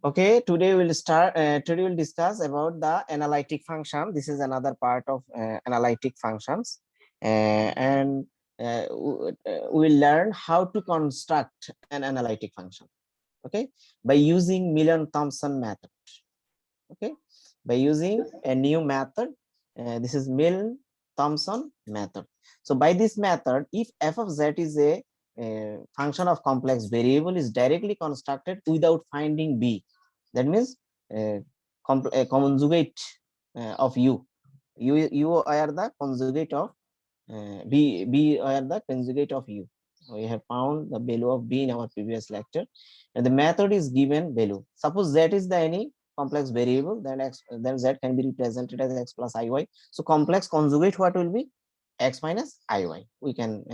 Okay, today we'll start. Today we'll discuss about the analytic function. This is another part of analytic functions, and we'll learn how to construct an analytic function. Okay, by using Milne-Thomson method. Okay, by using a new method. This is Milne-Thomson method. So by this method, if f of z is a function of complex variable, is directly constructed without finding b. That means a conjugate of you are the conjugate of b are the conjugate of u. We have found the value of b in our previous lecture, and the method is given value. Suppose z is the any complex variable, then z can be represented as x plus iy. So complex conjugate what will be x minus iy. We can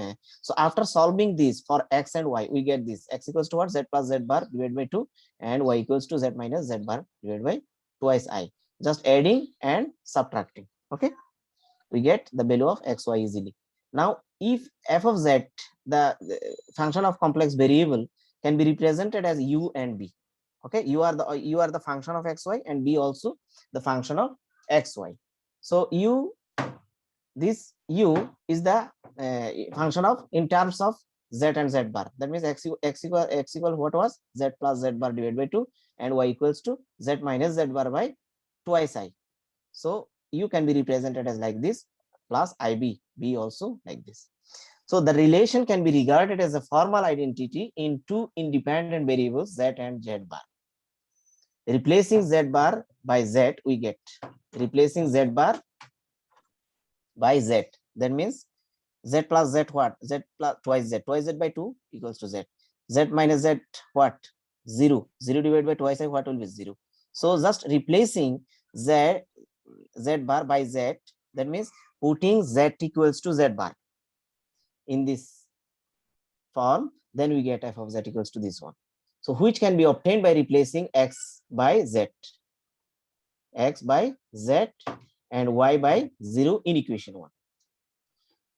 so after solving this for x and y, we get this x equals to what, z plus z bar divided by 2, and y equals to z minus z bar divided by twice I. Just adding and subtracting. Okay, we get the value of xy easily. Now if f of z, the function of complex variable, can be represented as u and b. Okay, you are the function of xy, and b also the function of xy. So this u is the function of in terms of z and z bar. That means x equal what was z plus z bar divided by 2, and y equals to z minus z bar by twice I. So u can be represented as like this, plus ib, b also like this. So the relation can be regarded as a formal identity in two independent variables, z and z bar. Replacing z bar by z, we get replacing z bar by z. That means z plus z what? Z plus twice z by 2 equals to z. Z minus z what? 0. 0 divided by twice I, what will be 0? So just replacing z bar by z, that means putting z equals to z bar in this form, then we get f of z equals to this one. So which can be obtained by replacing x by z, and y by 0 in equation 1.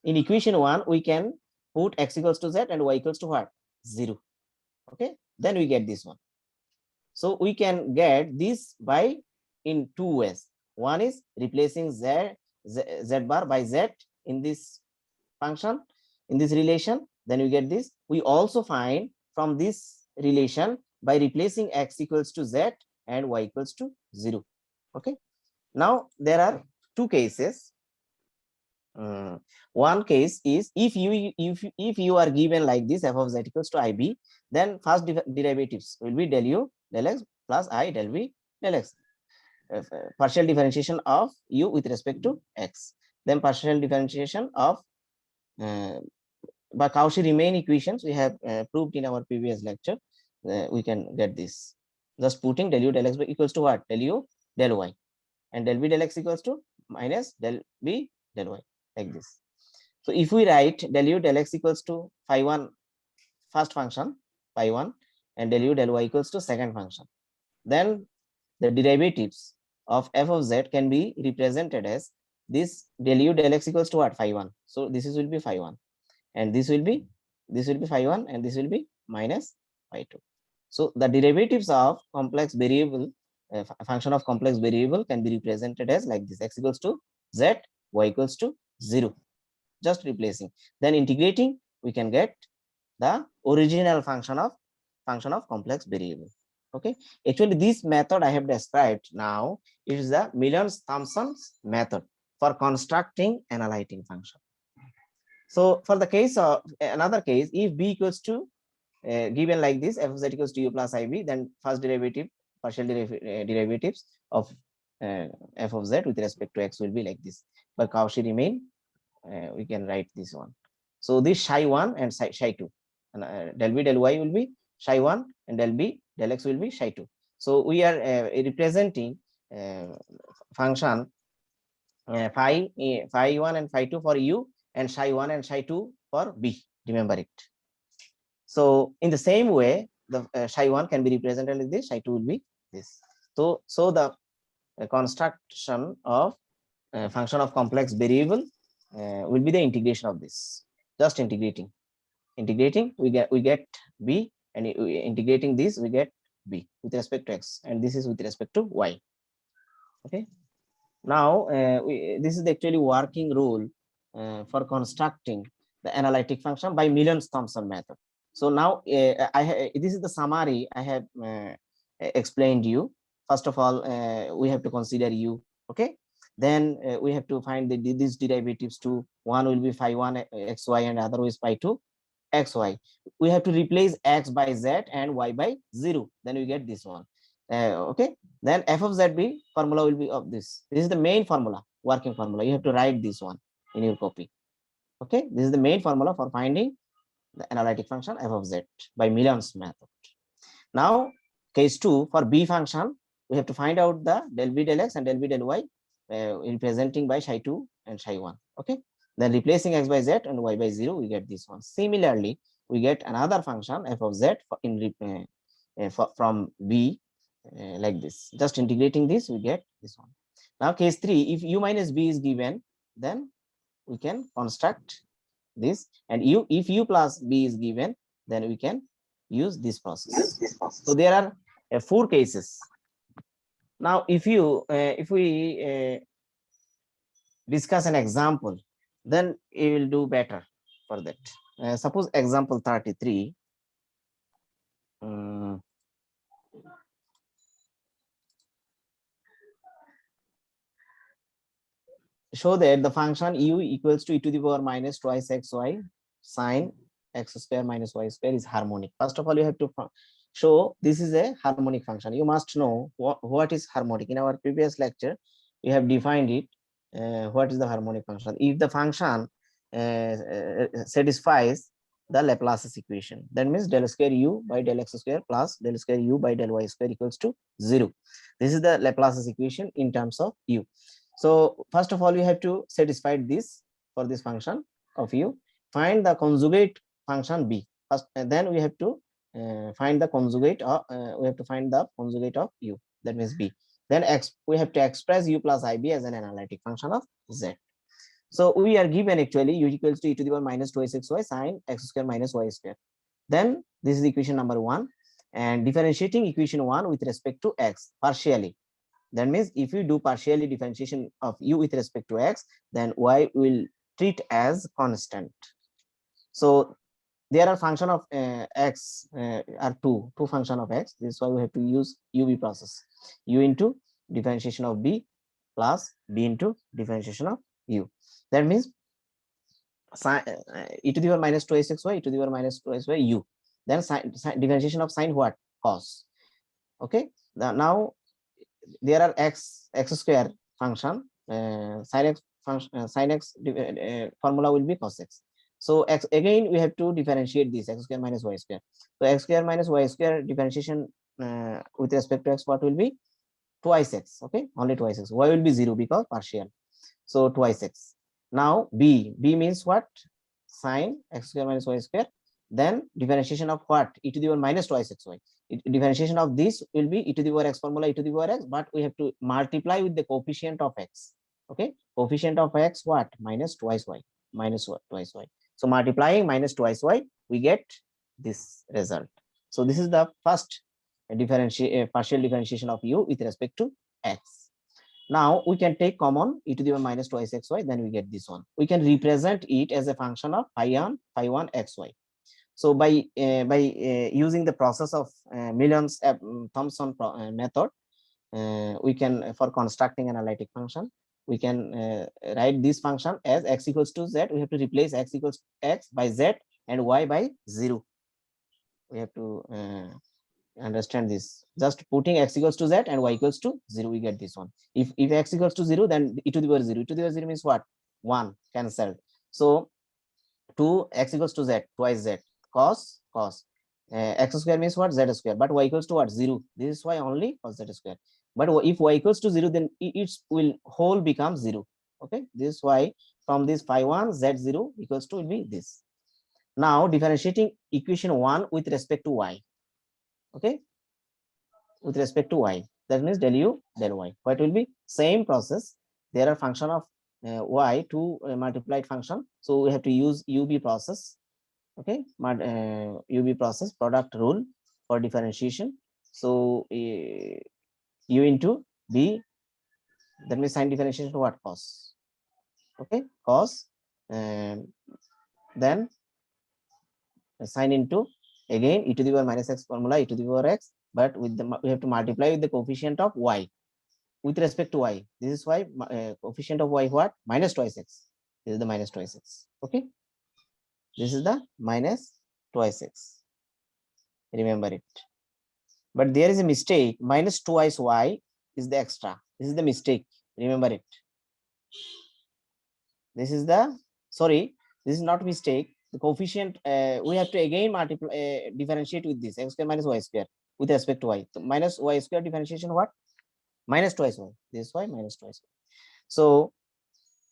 In equation 1, we can put x equals to z and y equals to what? 0. Okay, then we get this one. So we can get this by in two ways. One is replacing z bar by z in this function, in this relation, then we get this. We also find from this relation by replacing x equals to z and y equals to 0. Okay, now there are two cases. One case is if you are given like this, f of z equals to ib, then first derivatives will be del u del x plus I del v del x. Partial differentiation of u with respect to x, then partial differentiation of by Cauchy-Riemann equations we have proved in our previous lecture. We can get this. Just putting del u del x equals to what? Del u del y, and del v del x equals to minus del v del y, like this. So if we write del u del x equals to phi 1 first function, phi 1, and del u del y equals to second function, then the derivatives of f of z can be represented as this del u del x equals to what? Phi 1. So this will be phi 1, and this will be phi 1, and this will be minus phi 2. So the derivatives of complex variable, function of complex variable, can be represented as like this: x equals to z, y equals to 0. Just replacing, then integrating, we can get the original function of complex variable. Okay, actually this method I have described now is the Milne-Thomson's method for constructing analytic function. So for the case of another case, if b equals to given like this, f of z equals to u plus ib, then first derivative, partial derivatives of f of z with respect to x will be like this. By Cauchy-Riemann, we can write this one. So this psi 1 and psi 2, and del v del y will be psi 1, and del b del x will be psi 2. So we are representing function phi 1 and phi 2 for u, and psi 1 and psi 2 for b. Remember it. So in the same way, the psi 1 can be represented like this, psi 2 will be this. So the construction of function of complex variable will be the integration of this. Just integrating, we get b, and integrating this, we get b with respect to x, and this is with respect to y. Okay. Now this is actually working rule for constructing the analytic function by Millian-Thomson method. So now this is the summary I have explained you. First of all, we have to consider u. Okay. Then we have to find these derivatives too. One will be phi 1 xy and other is phi 2 xy. We have to replace x by z and y by 0. Then we get this one. Okay. Then f of zb formula will be of this. This is the main formula, working formula. You have to write this one in your copy. Okay. This is the main formula for finding the analytic function f of z by Millian's method. Now, case 2, for b function, we have to find out the del b del x and del b del y representing by psi 2 and psi 1. Okay. Then replacing x by z and y by 0, we get this one. Similarly, we get another function f of z from b like this. Just integrating this, we get this one. Now, case 3, if u minus b is given, then we can construct this, and if u plus b is given, then we can use this process. So there are 4 cases. Now, if we discuss an example, then it will do better for that. Suppose example 33. Show that the function u equals to e to the power minus twice xy sine x square minus y square is harmonic. First of all, you have to show this is a harmonic function. You must know what is harmonic. In our previous lecture, we have defined it. What is the harmonic function? If the function satisfies the Laplace's equation, that means del square u by del x square plus del square u by del y square equals to 0. This is the Laplace's equation in terms of u. So first of all, you have to satisfy this for this function of u. Find the conjugate function b first, and then we have to find the conjugate of u, that means b. Then we have to express u plus ib as an analytic function of z. So we are given actually u equals to e to the power minus 2xy sine x square minus y square. Then this is equation number 1, and differentiating equation 1 with respect to x partially. That means if we do partially differentiation of u with respect to x, then y will treat as constant. So there are function of x are two function of x. This is why we have to use UV process. U into differentiation of b plus b into differentiation of u. That means e to the power minus 2xy, e to the power minus 2xy u. Then differentiation of sine what? Cos. Okay. Now there are x square function, sin x function, sin x formula will be cos x. So x again we have to differentiate this x square minus y square. So x square minus y square differentiation with respect to x, what will be? Twice x. Okay, only twice x. Y will be 0 because partial. So twice x. Now b means what? Sin x square minus y square. Then differentiation of what? E to the power minus twice xy. Differentiation of this will be e to the power x formula, e to the power x, but we have to multiply with the coefficient of x. Okay, coefficient of x what? Minus twice y, minus twice y. So multiplying minus twice y, we get this result. So this is the first partial differentiation of u with respect to x. Now we can take common e to the power minus twice xy, then we get this one. We can represent it as a function of phi 1 xy. So by using the process of Millian's Thomson method, we can, for constructing analytic function, we can write this function as x equals to z. We have to replace x equals x by z and y by 0. We have to understand this. Just putting x equals to z and y equals to 0, we get this one. If x equals to 0, then e to the power 0. E to the power 0 means what? 1 cancelled. So 2 x equals to z, twice z, cos x square means what? Z square, but y equals to what? 0. This is why only cos z square. But if y equals to 0, then its will whole become 0. Okay, this is why from this phi 1 z0 equals to will be this. Now differentiating equation 1 with respect to y. Okay, with respect to y, that means del u del y. What will be? Same process. There are function of y to multiplied function, so we have to use UB process. Okay, UB process, product rule for differentiation. So u into b, that means sign differentiation to what? Cos. Okay, cos, and then sign into again e to the power minus x formula, e to the power x, but with the we have to multiply with the coefficient of y with respect to y. This is why coefficient of y what? Minus twice x. This is the minus twice x. Okay, this is the minus twice x. Remember it. But there is a mistake. Minus twice y is the extra. This is the mistake. Remember it. This is the, sorry, this is not mistake. The coefficient we have to again multiply, differentiate with this x square minus y square with respect to y. So minus y square differentiation what? Minus twice y. This is why minus twice y. So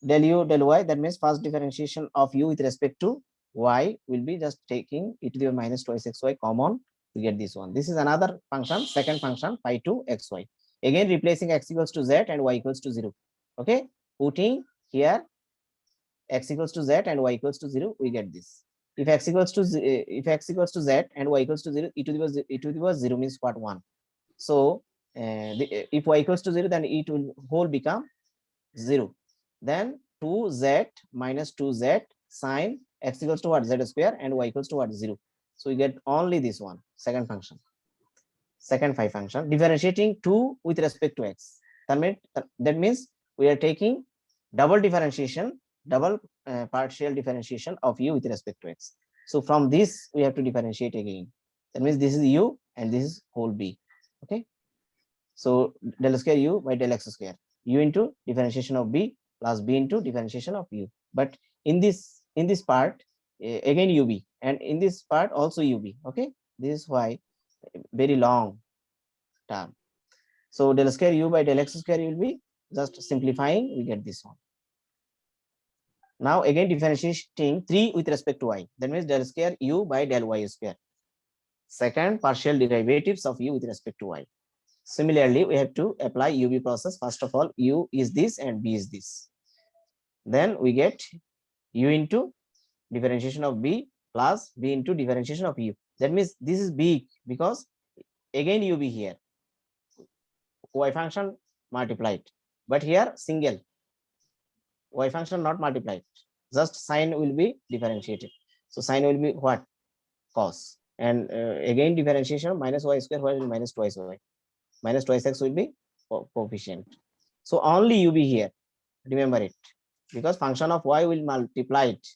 del u del y, that means first differentiation of u with respect to y will be just taking e to the minus twice xy common to get this one. This is another function, second function, phi 2 xy. Again replacing x equals to z and y equals to 0. Okay, putting here x equals to z and y equals to 0, we get this. If x equals to z and y equals to 0, e to the power 0 means what? 1. So if y equals to 0, then e to whole become 0. Then 2z minus 2z sine x equals to what? Z square, and y equals to what? 0. So we get only this one, second function, second phi function, differentiating 2 with respect to x. That means we are taking double differentiation, double partial differentiation of u with respect to x. So from this we have to differentiate again. That means this is u and this is whole b. Okay, so del square u by del x square, u into differentiation of b plus b into differentiation of u. But in this part again ub, and in this part also ub. Okay, this is why very long term. So del square u by del x square will be just simplifying, we get this one. Now again differentiating 3 with respect to y, that means del square u by del y square, second partial derivatives of u with respect to y. Similarly, we have to apply UV process. First of all, U is this and B is this. Then we get U into differentiation of B plus B into differentiation of U. That means this is big because again UV here, Y function multiplied, but here single Y function not multiplied. Just sign will be differentiated. So sign will be what? Cos. And again differentiation minus Y square, where will be minus twice Y. Minus twice X will be coefficient. So only UV here, remember it, because function of y will multiply it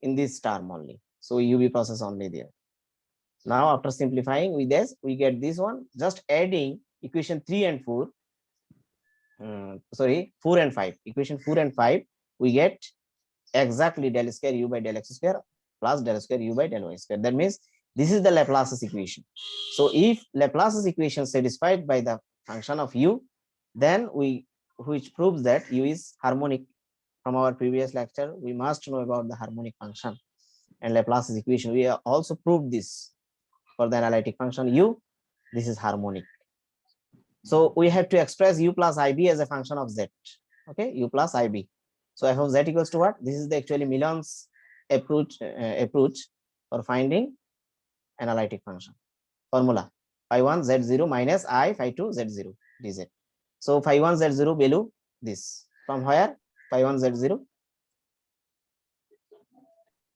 in this term only. So UV process only there. Now after simplifying with this, we get this one, just adding equation 3 and 4, 4 and 5, equation 4 and 5, we get exactly del square u by del x square plus del square u by del y square. That means this is the Laplace's equation. So if Laplace's equation satisfied by the function of u, then which proves that u is harmonic. From our previous lecture, we must know about the harmonic function and Laplace's equation. We also proved this for the analytic function u. This is harmonic. So we have to express u plus ib as a function of z. Okay, u plus ib. So f of z equals to what? This is the actually Milon's approach for finding analytic function. Formula phi 1 z0 minus I phi 2 z0 dz. So phi 1 z0 value this. From where? Phi 1 z0.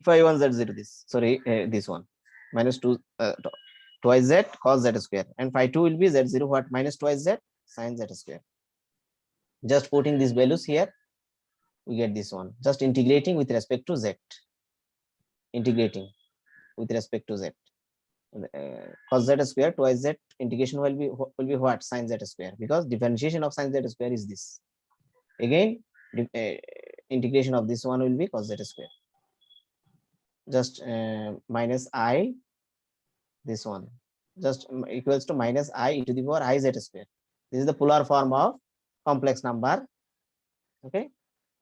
Phi 1 z0 this. Sorry, this one minus 2 twice z cos z square, and phi 2 will be z0 what? Minus twice z sin z square. Just putting these values here, we get this one. Just integrating with respect to z. Integrating with respect to z. Cos z square twice z integration will be what? Sin z square, because differentiation of sin z square is this. Again, integration of this one will be cos z square. Just minus I, this one, just equals to minus I e to the power I z square. This is the polar form of complex number. Okay,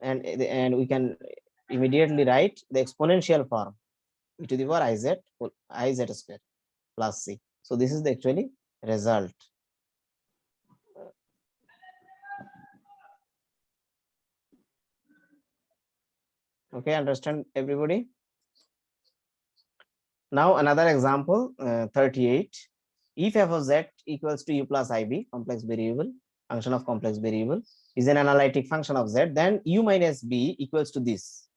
and we can immediately write the exponential form e to the power I z square plus c. So this is the actually result. Okay, understand everybody? Now another example, 38. if f of z equals to u plus ib, complex variable, function of complex variable, is an analytic function of z, then u minus b equals to this.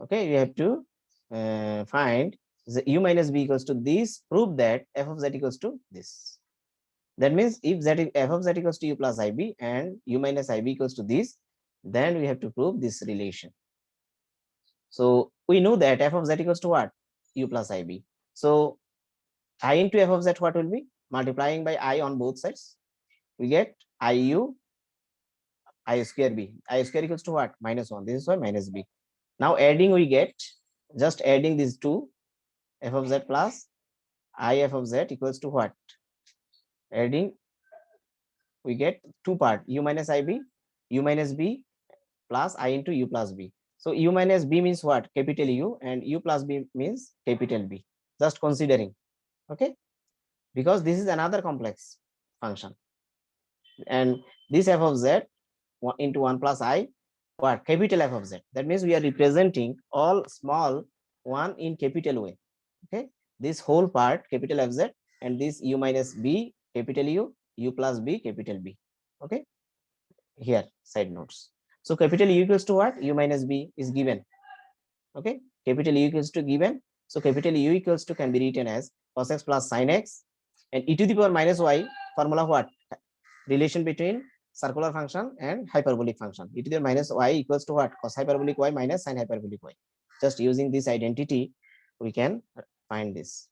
Okay, you have to find the u minus b equals to this, prove that f of z equals to this. That means if f of z equals to u plus ib and u minus ib equals to this, then we have to prove this relation. So we know that f of z equals to what? U plus ib. So I into f of z, what will be? Multiplying by I on both sides, we get iu I square b. I square equals to what? Minus 1. This is why minus b. Now adding, we get, just adding these two, f of z plus I f of z equals to what? Adding, we get two part, u minus ib, u minus b plus I into u plus b. So u minus b means what? Capital U, and u plus b means capital B. Just considering, okay? Because this is another complex function. And this f of z into 1 plus I, what? Capital F of z. That means we are representing all small one in capital way. Okay, this whole part capital Fz, and this u minus b capital U, u plus b capital B. Okay, here side notes. So capital U equals to what? U minus b is given. Okay, capital U equals to given. So capital U equals to can be written as cos x plus sin x, and e to the power minus y, formula what? Relation between circular function and hyperbolic function. E to the minus y equals to what? Cos hyperbolic y minus sin hyperbolic y. Just using this identity, we can find this.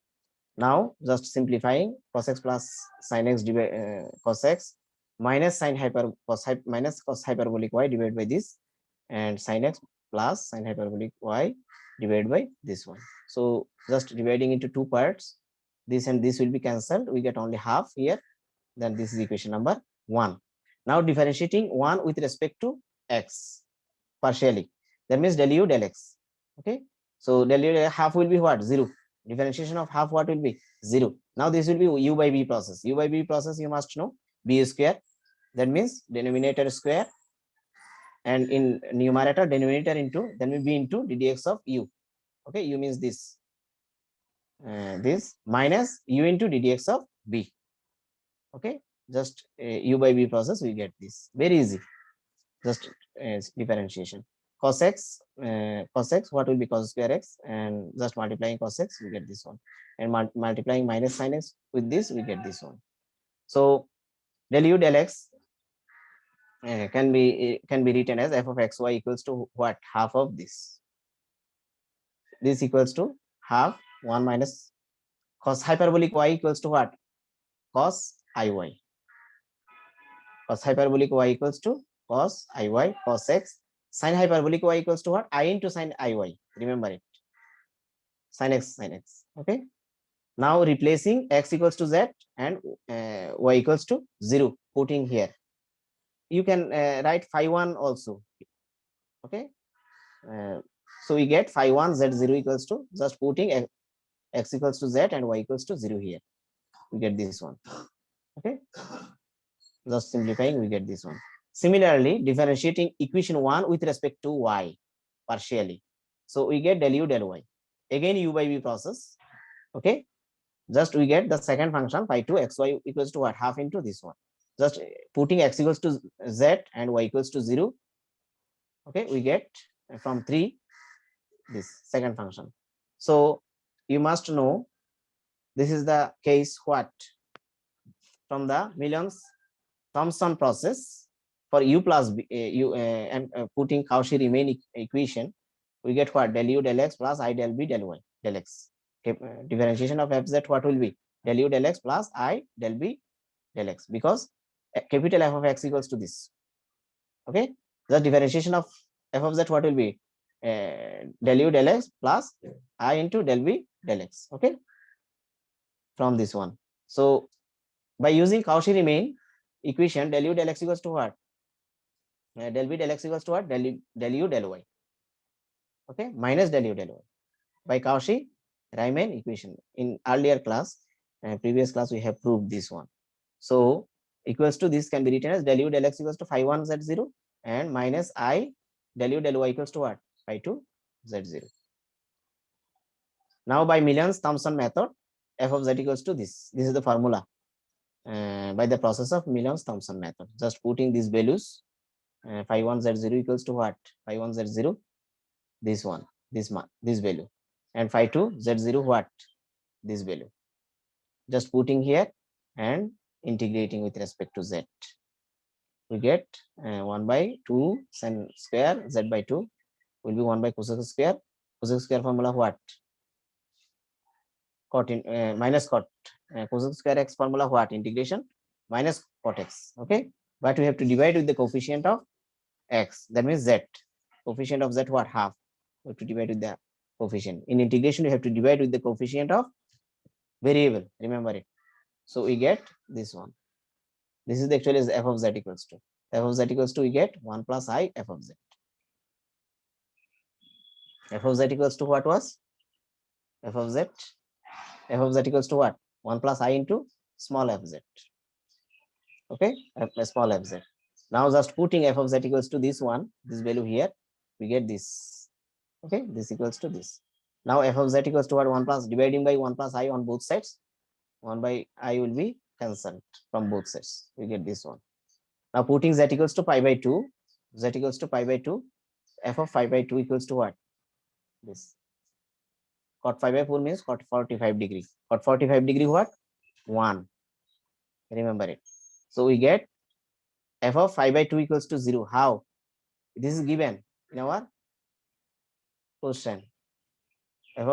Now just simplifying, cos x plus sin x cos x minus sin hyper cos minus cos hyperbolic y divided by this, and sin x plus sin hyperbolic y divided by this one. So just dividing into two parts, this and this will be cancelled. We get only half here. Then this is equation number 1. Now differentiating 1 with respect to x partially. That means del u del x. Okay. So del u del half will be what? 0. Differentiation of half what will be? 0. Now this will be u by b process. U by b process, you must know b square. That means denominator square, and in numerator denominator into, then will be into ddx of u. Okay, u means this, this minus u into ddx of b. Okay, just u by b process, we get this. Very easy. Just differentiation. Cos x, what will be cos square x, and just multiplying cos x, we get this one, and multiplying minus sin x with this, we get this one. So del u del x can be written as f of xy equals to what? Half of this. This equals to half 1 minus cos hyperbolic y equals to what? Cos iy. Cos hyperbolic y equals to cos iy cos x. Sin hyperbolic y equals to what? I into sin iy. Remember it. Sin x sin x. Okay. Now replacing x equals to z and y equals to 0. Putting here. You can write phi 1 also. Okay. So we get phi 1 z0 equals to, just putting x equals to z and y equals to 0 here. We get this one. Okay. Just simplifying, we get this one. Similarly, differentiating equation 1 with respect to y partially. So we get del u del y. Again u by v process. Okay. Just we get the second function phi 2 xy equals to what? Half into this one. Just putting x equals to z and y equals to 0. Okay. We get from 3 this second function. So you must know this is the case what? From the Millions-Thomson process for u plus b, and putting Cauchy-Riemann equation, we get what? Del u del x plus I del b del y del x. Okay, differentiation of fz, what will be? Del u del x plus I del b del x, because capital F of x equals to this. Okay, the differentiation of f of z, what will be? Del u del x plus I into del b del x. Okay, from this one. So by using Cauchy-Riemann equation, del u del x equals to what? Del b del x equals to what? Del u del y. Okay, minus del u del y by Cauchy-Riemann equation. In earlier class, previous class, we have proved this one. So equals to this can be written as del u del x equals to phi 1 z0 and minus I del u del y equals to what? Phi 2 z0. Now by Millions-Thomson method, f of z equals to this. This is the formula by the process of Millon's-Thompson method. Just putting these values, phi 1 z0 equals to what? Phi 1 z0, this one, this value, and phi 2 z0 what? This value. Just putting here and integrating with respect to z. We get 1 by 2 sin square z by 2 will be 1 by cosec square. Cosec square formula what? Cot in minus cot. Cosec square x formula what? Integration minus cot x. Okay, but we have to divide with the coefficient of x. That means z. Coefficient of z what? Half. We have to divide with the coefficient. In integration, you have to divide with the coefficient of variable. Remember it. So we get this one. This is actually is f of z equals to. F of z equals to we get 1 plus I f of z. F of z equals to what was? F of z. F of z equals to what? 1 plus I into small f z. Okay, small f z. Now just putting f of z equals to this one, this value here, we get this. Okay, this equals to this. Now f of z equals to what? 1 plus, dividing by 1 plus I on both sides. 1 by I will be cancelled from both sides. We get this one. Now putting z equals to pi by 2, z equals to pi by 2, f of pi by 2 equals to what? This. Cot 5 by 4 means cot 45 degree. Cot 45 degree what? 1. Remember it. So we get f of 5 by 2 equals to 0. How? This is given in our question. F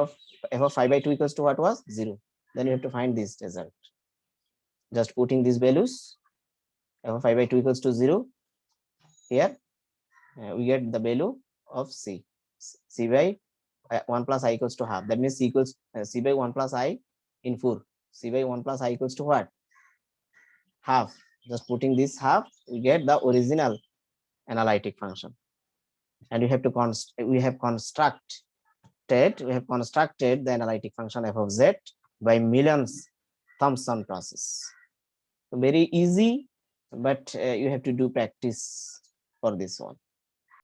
of 5 by 2 equals to what was? 0. Then you have to find this result. Just putting these values. F of 5 by 2 equals to 0. Here we get the value of c. C by 1 plus I equals to half. That means c equals c by 1 plus I in 4. C by 1 plus I equals to what? Half. Just putting this half, we get the original analytic function. And we have to constructed the analytic function f of z by Millon's Thompson process. So very easy, but you have to do practice for this one.